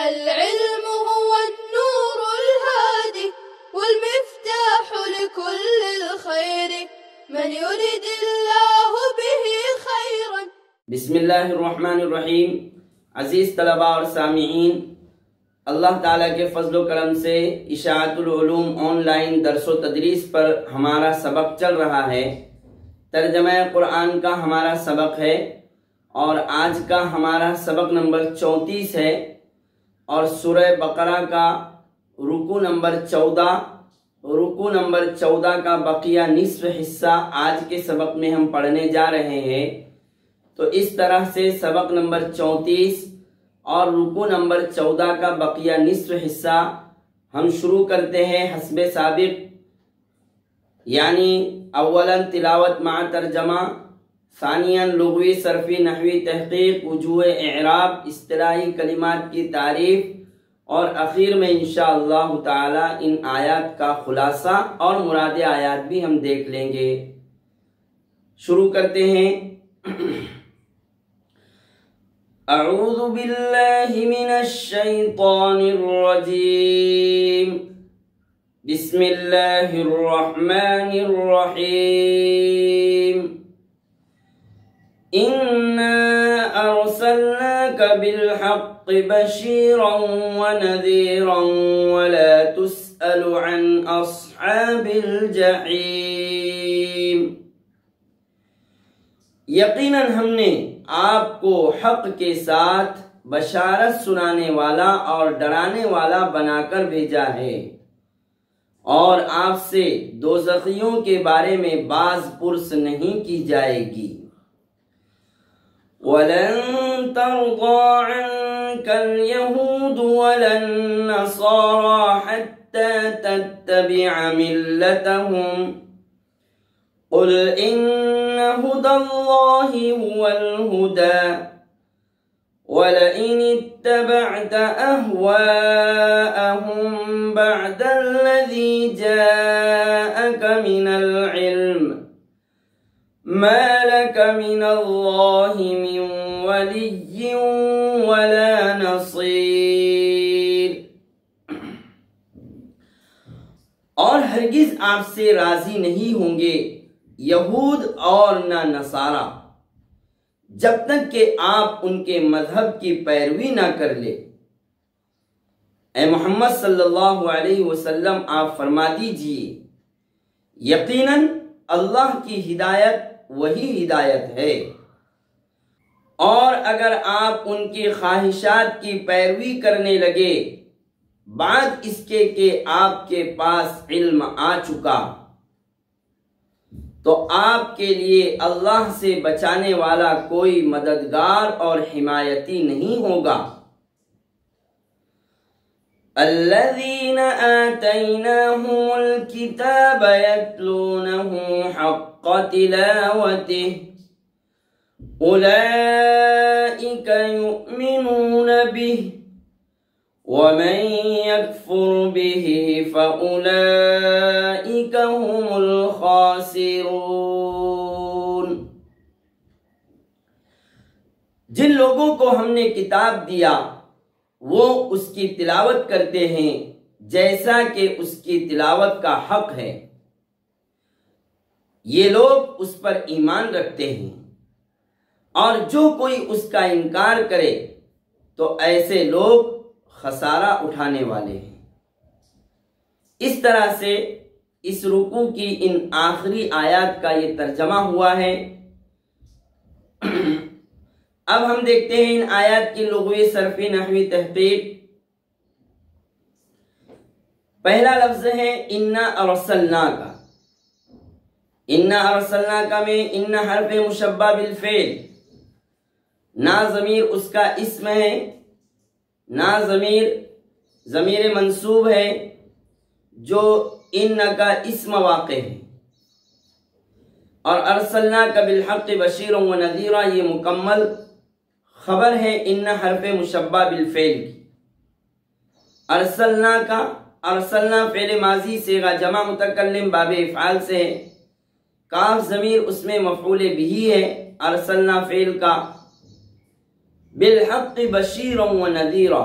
العلم هو النور الهادي والمفتاح لكل الخير من يريد الله به خيرا. بسم اللہ الرحمن الرحیم. عزیز طلباء اور سامعین، اللہ تعالیٰ کے فضل و کرم سے اشاعت العلوم آن لائن درس و تدریس پر ہمارا سبق چل رہا ہے. ترجمہ قرآن کا ہمارا سبق ہے اور آج کا ہمارا سبق نمبر 34 ہے اور سورہ بقرہ کا رکوع نمبر 14 کا بقیہ نصف حصہ آج کے سبق میں ہم پڑھنے جا رہے ہیں. تو اس طرح سے سبق نمبر 34 اور رکوع نمبر 14 کا بقیہ نصف حصہ ہم شروع کرتے ہیں حسب سابق، یعنی اولا تلاوت مع ترجمہ، ثانیا لغوی صرفی نحوی تحقیق، وجوہ اعراب، اصطلاحی کلمات کی تعریف، اور اخیر میں انشاءاللہ تعالی ان آیات کا خلاصہ اور مراد آیات بھی ہم دیکھ لیں گے. شروع کرتے ہیں. اعوذ باللہ من الشیطان الرجیم. بسم اللہ الرحمن الرحیم. اِنَّا أَرْسَلْنَاكَ بِالْحَقِّ بَشِيرًا وَنَذِيرًا وَلَا تُسْأَلُ عَنْ أَصْحَابِ الْجَحِيمِ. یقیناً ہم نے آپ کو حق کے ساتھ بشارت سنانے والا اور ڈرانے والا بنا کر بھیجا ہے، اور آپ سے دوزخیوں کے بارے میں باز پرس نہیں کی جائے گی. وَلَن تَرْضَىٰ عَنكَ الْيَهُودُ وَلَا النَّصَارَىٰ حَتَّىٰ تَتَّبِعَ مِلَّتَهُمْ قُلْ إِنَّ هُدَى اللَّهِ هُوَ الْهُدَىٰ وَلَئِنِ اتَّبَعْتَ أَهْوَاءَهُمْ بَعْدَ الَّذِي جَاءَكَ مِنَ الْعِلْمِ مَا لَكَ مِنَ اللَّهِ مِنْ وَلِيٍّ وَلَا نَصِيرٍ. اور ہرگز آپ سے راضی نہیں ہوں گے یہود اور نہ نصارہ جب تک کہ آپ ان کے مذہب کی پیروی نہ کر لے. اے محمد صلی اللہ علیہ وسلم آپ فرما دیجئے یقیناً اللہ کی ہدایت وہی ہدایت ہے، اور اگر آپ ان کی خواہشات کی پیروی کرنے لگے بعد اس کے کہ آپ کے پاس علم آ چکا، تو آپ کے لیے اللہ سے بچانے والا کوئی مددگار اور حمایتی نہیں ہوگا. الذين آتيناهم الكتاب يتلونه حق تلاوته أولئك يؤمنون به ومن يكفر به فأولئك هم الخاسرون. جن لوگوں کو ہم نے کتاب دیا وہ اس کی تلاوت کرتے ہیں جیسا کہ اس کی تلاوت کا حق ہے، یہ لوگ اس پر ایمان رکھتے ہیں، اور جو کوئی اس کا انکار کرے تو ایسے لوگ خسارہ اٹھانے والے ہیں. اس طرح سے اس رکوع کی ان آخری آیات کا یہ ترجمہ ہوا ہے. اب ہم دیکھتے ہیں ان آیات کی لغوی صرفی نحوی تحقیق. پہلا لفظ ہے اِنَّا أَرْسَلْنَاكَ. اِنَّا أَرْسَلْنَاكَ میں اِنَّ حرف مشبہ بالفعل، نا ضمیر اس کا اسم ہے، نا ضمیر منصوب ہے جو ان کا اسم واقع ہے، اور ارسلناک بالحق بشیرا و نذیرا یہ مکمل خبر ہے ان حرف مشبہ بالفعل کی. ارسلنا فعل ماضی صیغہ جمع متکلم باب افعال سے ہے، کاف ضمیر اس میں مفعول بھی ہے ارسلنا فعل کا. بالحق بشیرا و نذیرا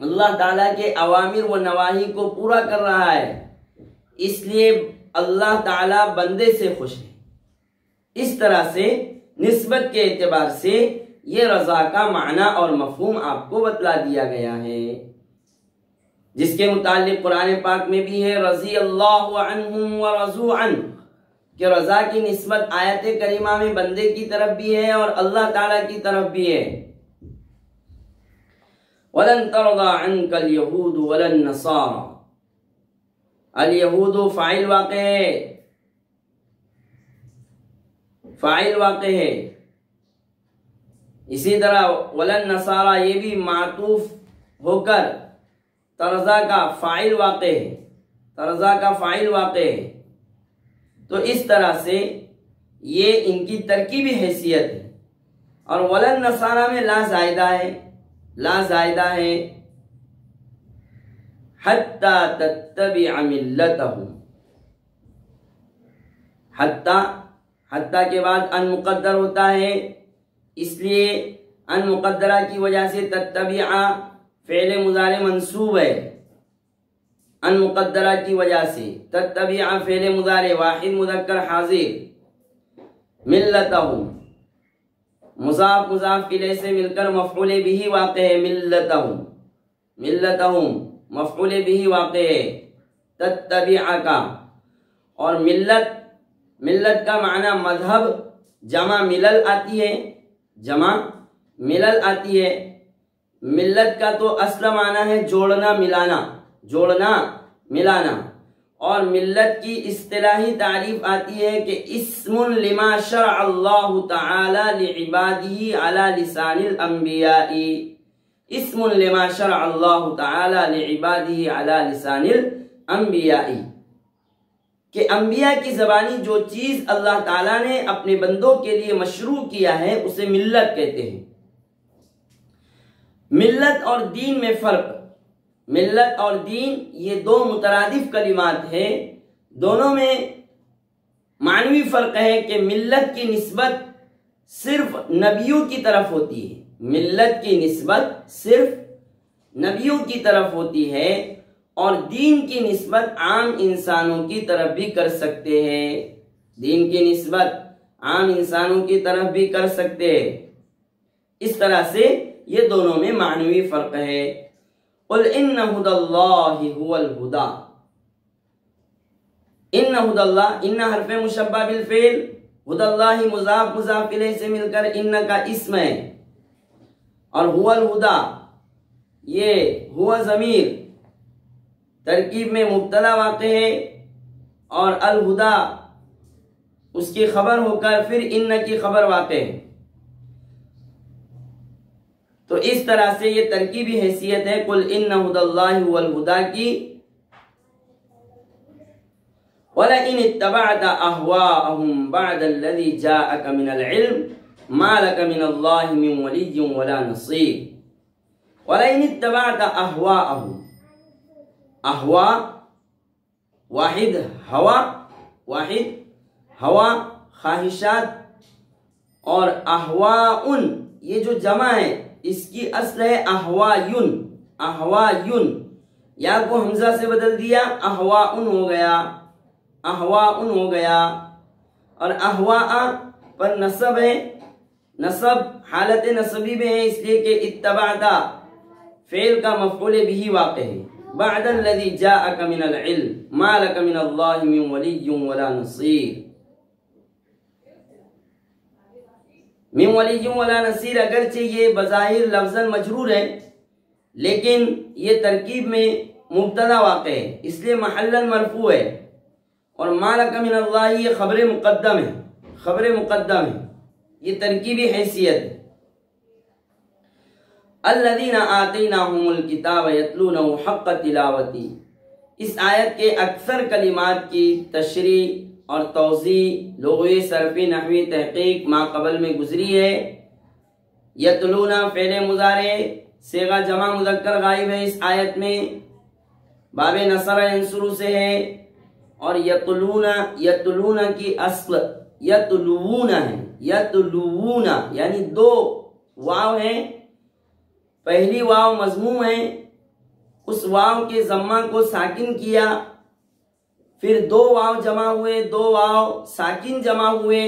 اللہ تعالیٰ کے اوامر و نواہی کو پورا کر رہا ہے، اس لیے اللہ تعالیٰ بندے سے خوش ہے۔ اس طرح سے نسبت کے اعتبار سے یہ رضا کا معنی اور مفہوم آپ کو بتلا دیا گیا ہے، جس کے متعلق قرآن پاک میں بھی ہے رضی اللہ عنہم ورضوا عنہ، کہ رضا کی نسبت آیت کریمہ میں بندے کی طرف بھی ہے اور اللہ تعالیٰ کی طرف بھی ہے۔ وَلَن تَرْضَى عَنْكَ الْيَهُودُ وَلَا النَّصَارَى، الیہود فاعل واقع ہے، فاعل واقع ہے۔ اسی طرح وَلَا النَّصَارَى یہ بھی معطوف ہو کر ترضا کا فاعل واقع ہے، ترضا کا فاعل واقع ہے۔ تو اس طرح سے یہ ان کی ترکیبی حیثیت ہے۔ اور وَلَا النَّصَارَى میں لا زائدہ ہے، لا زائدہ ہے، حَتَّى تَتَّبِعَ مِلَّتَهُمْ، حتیٰ کے بعد ان مقدر ہوتا ہے، اس لیے ان مقدرہ کی وجہ سے تتبع فعل مضارع منصوب ہے، ان مقدرہ کی وجہ سے تتبع فعل مضارع واحد مذکر حاضر، ملتہم مضاف مضاف الیہ سے مل کر مفعول بھی واقع ہے، ملتہم ملتہم مفعول بھی واقع ہے تتبع کا۔ اور ملت کا معنی مذہب جمع ملل آتی ہے، جمع ملل آتی ہے۔ ملت کا تو اصل معنی ہے جوڑنا ملانا، جوڑنا ملانا، اور ملت کی اصطلاحی تعریف آتی ہے کہ اسم لما شرع اللہ تعالی لعبادہ علی لسان الانبیاء، اسم لما شرع اللہ تعالی لعبادہ علی لسان الانبیاء، کہ انبیاء کی زبانی جو چیز اللہ تعالیٰ نے اپنے بندوں کے لیے مشروع کیا ہے اسے ملت کہتے ہیں۔ ملت اور دین میں فرق، ملت اور دین یہ دو مترادف کلمات ہیں، دونوں میں معنوی فرق ہے کہ ملت کی نسبت صرف نبیوں کی طرف ہوتی ہے، ملت کی نسبت صرف نبیوں کی طرف ہوتی ہے، اور دین کی نسبت عام انسانوں کی طرف بھی کر سکتے ہیں، دین کی نسبت عام انسانوں کی طرف بھی کر سکتے ہیں۔ اس طرح سے یہ دونوں میں معنوی فرق ہے۔ قل ان ھدی اللہ ھو الھدی، ان ھدی اللہ، ان حرف مشبہ بالفعل، ھدی اللہ مضاف مضاف الیہ سے مل کر ان کا اسم ہے، اور ھو الھدی یہ ہوا ضمیر ترکیب میں مبتدا واقع ہے، اور الہدا اس کی خبر ہو کر پھر ان کی خبر واقع ہے۔ تو اس طرح سے یہ ترکیبی حیثیت ہے قل ان ھدی اللہ ھو الھدی کی۔ وَلَئِنِ اتَّبَعْتَ أَهْوَاءَهُمْ بَعْدَ الَّذِي جَاءَكَ مِنَ الْعِلْمِ مَا لَكَ مِنَ اللَّهِ مِنْ وَلِيٍّ وَلَا نَصِيرٍ۔ وَلَئِنِ اتَّبَعْتَ أَهْوَاءَهُمْ، احوا واحد، ہوا واحد، ہوا خواہشات، اور احواءن یہ جو جمع ہے اس کی اصل ہے احوایون، احوایون، یا کو حمزہ سے بدل دیا احواءن ہو گیا، احواءن ہو گیا، اور احواء پر نصب ہے، نصب حالت نصبی میں ہے، اس لیے کہ اتبعتا فعل کا مفعول بھی واقع ہے۔ بعد الذي جاءك من العلم ما لك من الله من ولي ولا نصير، من ولی ولا نصیر اگرچہ یہ بظاہر لفظاً مجرور ہے لیکن یہ ترکیب میں مبتدا واقع ہے، اس لیے محلاً مرفوع ہے، اور ما لک من اللہ یہ خبر مقدم ہے، خبر مقدم ہے، یہ ترکیبی حیثیت ہے۔ الذین آتیناہم الکتاب یتلونہ حق تلاوتی، اس آیت کے اکثر کلمات کی تشریح اور توضیح لغوی صرفی نحوی تحقیق ما قبل میں گزری ہے۔ یتلونہ فعل مضارع صیغہ جمع مذکر غائب ہے اس آیت میں، باب نصر ینصر سے ہے، اور یتلونہ کی اصل یتلوون ہے، یتلوون یعنی دو واو ہیں، پہلی واو مضموم ہے اس واو کے ضمہ کو ساکن کیا، پھر دو واو جمع ہوئے، دو واو ساکن جمع ہوئے،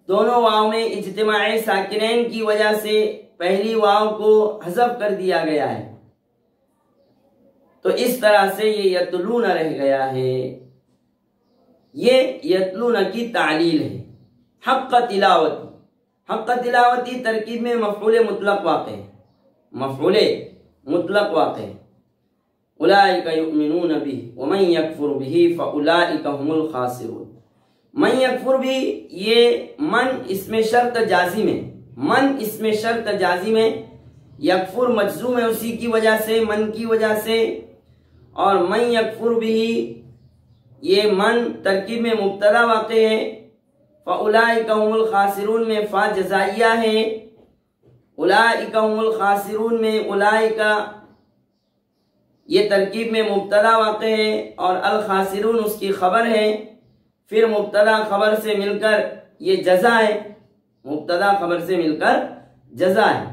دونوں واو میں اجتماع ساکنین کی وجہ سے پہلی واو کو حذف کر دیا گیا ہے، تو اس طرح سے یہ یتلون رہ گیا ہے۔ یہ یتلون کی تعلیل ہے۔ حق تلاوتی، حق تلاوتی ترکیب میں مفعول مطلق واقع ہے، مفعول مطلق واقع ہے۔ اولئک یؤمنون بہ ومن یکفر بہ فاولئک هم الخاسرون۔ من یکفر بہ، یہ من اس میں شرط جازم ہے، من اس میں شرط جازم ہے، یکفر مجزوم ہے اسی کی وجہ سے، من کی وجہ سے، اور من یکفر بہ یہ من ترکیب میں مبتدا واقع ہے، فاولئک هم الخاسرون میں فا جزائیہ ہے، اولئک هم الخاسرون میں اولئک یہ ترکیب میں مبتدا واقع ہے اور الخاسرون اس کی خبر ہے، پھر مبتدا خبر سے مل کر یہ جزا ہے، مبتدا خبر سے مل کر جزا ہے۔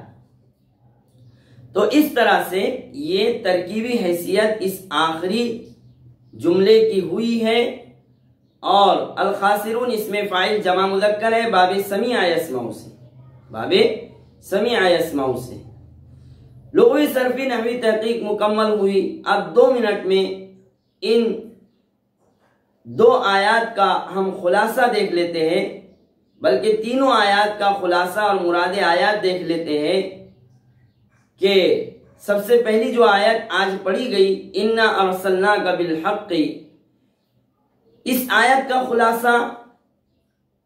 تو اس طرح سے یہ ترکیبی حیثیت اس آخری جملے کی ہوئی ہے، اور الخاسرون اس میں فاعل جمع مذکر ہے، باب سمیع یسمع سے، باب سمیع یسمع سے۔ لغوی صرفی نحوی تحقیق مکمل ہوئی۔ اب 2 منٹ میں ان 2 آیات کا ہم خلاصہ دیکھ لیتے ہیں، بلکہ تینوں آیات کا خلاصہ اور مراد آیات دیکھ لیتے ہیں کہ سب سے پہلی جو آیت آج پڑھی گئی، اِنَّا أَرْسَلْنَاكَ بِالْحَقِّ، اس آیت کا خلاصہ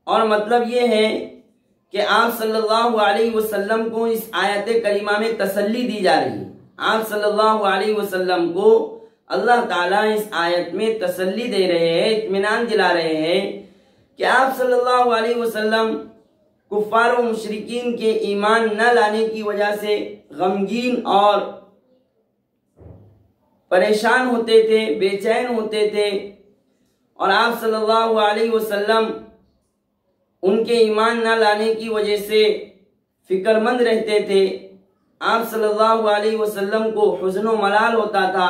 اور مطلب یہ ہے کہ آپ صلی اللہ علیہ وسلم کو اس آیت کریمہ میں تسلی دی جا رہی ہے۔ آپ صلی اللہ علیہ وسلم کو اللہ تعالیٰ اس آیت میں تسلی دے رہے ہیں، اطمینان دلا رہے ہیں کہ آپ صلی اللہ علیہ وسلم کفار و مشرکین کے ایمان نہ لانے کی وجہ سے غمگین اور پریشان ہوتے تھے، بے چین ہوتے تھے، اور آپ صلی اللہ علیہ وسلم ان کے ایمان نہ لانے کی وجہ سے فکر مند رہتے تھے، آپ صلی اللہ علیہ وسلم کو حزن و ملال ہوتا تھا،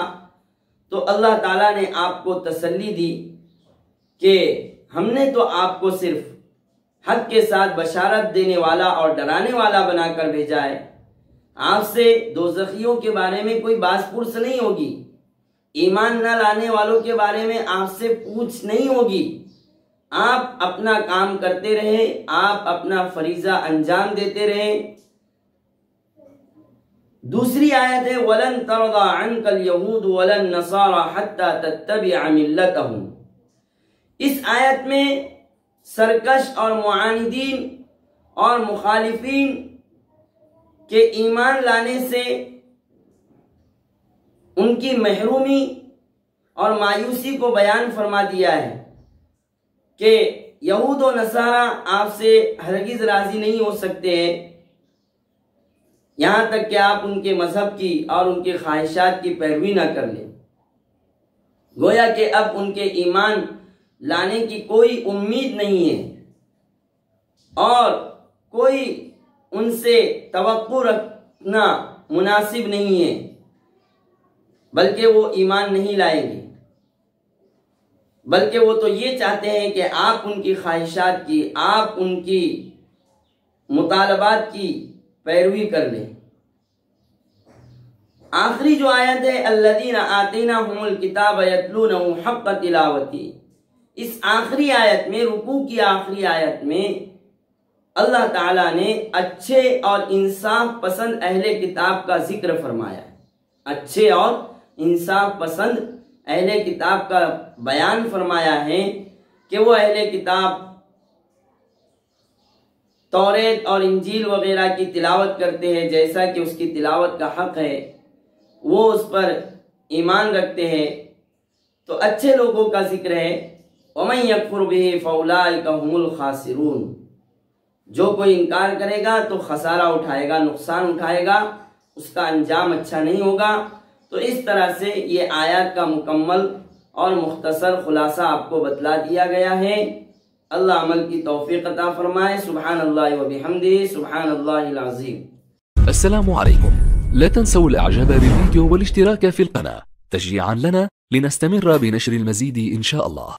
تو اللہ تعالیٰ نے آپ کو تسلی دی کہ ہم نے تو آپ کو صرف حق کے ساتھ بشارت دینے والا اور ڈرانے والا بنا کر بھیجا ہے، آپ سے دوزخیوں کے بارے میں کوئی باز پرس نہیں ہوگی، ایمان نہ لانے والوں کے بارے میں آپ سے پوچھ نہیں ہوگی، آپ اپنا کام کرتے رہے، آپ اپنا فریضہ انجام دیتے رہے۔ دوسری آیت ہے وَلَن تَرْضَى عَنْكَ الْيَهُودُ وَلَا النَّصَارَى حَتَّى تَتَّبِعَ مِلَّتَهُمْ۔ اس آیت میں سرکش اور معاندین اور مخالفین کے ایمان لانے سے ان کی محرومی اور مایوسی کو بیان فرما دیا ہے کہ یہود و نصارہ آپ سے ہرگز راضی نہیں ہو سکتے ہیں، یہاں تک کہ آپ ان کے مذہب کی اور ان کے خواہشات کی پیروی نہ کر لیں۔ گویا کہ اب ان کے ایمان لانے کی کوئی امید نہیں ہے اور کوئی ان سے توقع رکھنا مناسب نہیں ہے، بلکہ وہ ایمان نہیں لائیں گے، بلکہ وہ تو یہ چاہتے ہیں کہ آپ ان کی خواہشات کی، آپ ان کی مطالبات کی پیروی کر لیں۔ آخری جو آیت ہے الذین آتیناہم الکتاب یتلونہ حق تلاوتی، اس آخری آیت میں، رکوع کی آخری آیت میں اللہ تعالیٰ نے اچھے اور انصاف پسند اہل کتاب کا ذکر فرمایا ہے، اچھے اور انصاف پسند اہل کتاب کا بیان فرمایا ہے کہ وہ اہل کتاب توریت اور انجیل وغیرہ کی تلاوت کرتے ہیں جیسا کہ اس کی تلاوت کا حق ہے، وہ اس پر ایمان رکھتے ہیں، تو اچھے لوگوں کا ذکر ہے۔ وَمَن يَكْفُرْ بِهِ فَأُولَٰئِكَ هُمُ الْخَاسِرُونَ، جو کوئی انکار کرے گا تو خسارہ اٹھائے گا، نقصان اٹھائے گا، اس کا انجام اچھا نہیں ہوگا۔ تو اس طرح سے یہ آیات کا مکمل اور مختصر خلاصہ آپ کو بتلا دیا گیا ہے۔ اللہ عمل کی توفیق عطا فرمائے۔ سبحان اللہ و بحمدہ، سبحان اللہ العظیم۔ السلام علیکم۔ لا تنسوا الإعجاب بالفيديو والاشتراك في القناة تشجيعا لنا لنستمر بنشر المزيد إن شاء الله.